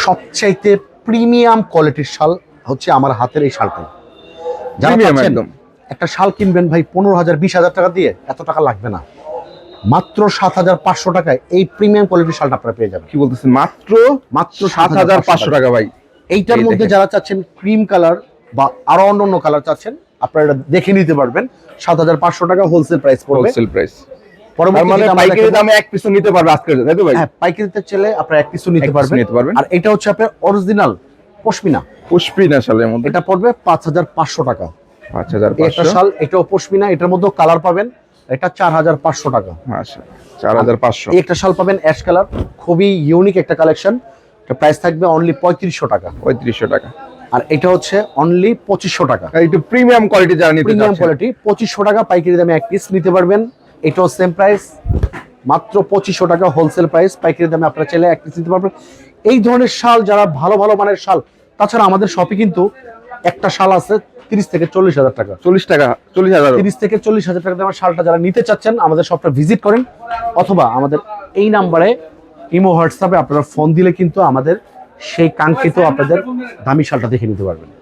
সবচাইতে প্রিমিয়াম কোয়ালিটির শাল হচ্ছে আমার হাতের এই শালটা। যারা চাচ্ছেন একটা শাল কিনবেন ভাই 15,000 20,000 টাকা দিয়ে, এত টাকা লাগবে না, মাত্র 7,500 টাকায় এই প্রিমিয়াম কোয়ালিটির শালটা আপনারা পেয়ে যাবেন। কি বলতেছেন? মাত্র মাত্র 7,500 টাকা ভাই। এইটার মধ্যে যারা চাচ্ছেন ক্রিম কালার বা আরো অন্যান্য কালার চাচ্ছেন, আপনারা এটা দেখে নিতে পারবেন। 7,500 টাকা হোলসেল প্রাইস পড়বে। Wholesale price. পরবর্তী পাইকারি দামে এক পিসও নিতে পারবে আজকে, তাই তো ভাই? হ্যাঁ, পাইকারিতে চলে আপনারা এক পিসও নিতে পারবেন। আর এটা হচ্ছে আপনার অরিজিনাল পশমিনা। পশমিনা শালের মধ্যে এটা পড়বে 5,500 টাকা। 5,500 একটা শাল, এটাও পশমিনা, এটার মধ্যে কালার পাবেন। এটা 4,500 টাকা। মাশাআল্লাহ, 4,500। একটা শাল পাবেন অ্যাশ কালার, খুবই ইউনিক একটা কালেকশন। এটা প্রাইস থাকবে অনলি 3500 টাকা। 3500 টাকা। আর এটা হচ্ছে অনলি 2500 টাকা। একটু প্রিমিয়াম কোয়ালিটি যারা নিতে চাচ্ছেন, প্রিমিয়াম কোয়ালিটি 2500 টাকা পাইকারি দামে এক পিস নিতে পারবেন। এটাও সেম প্রাইস, মাত্র 2500 টাকা হোলসেল প্রাইস। পাইকারি দামে আপনারা চাইলে এক পিস নিতে পারবেন। এই ধরনের শাল, যারা ভালো ভালো মানের শাল, তাছাড়া আমাদের শপে কিন্তু একটা শাল আছে 30 থেকে 40,000 টাকা। 30 থেকে 40,000 টাকা দামের শালটা যারা নিতে চাচ্ছেন, আমাদের শপটা ভিজিট করেন, অথবা আমাদের এই নাম্বারে ইমো হোয়াটসঅ্যাপে আপনারা ফোন দিলে কিন্তু আমাদের সেই কাঙ্ক্ষিত আপনাদের দামি শালটা দেখে নিতে পারবেন।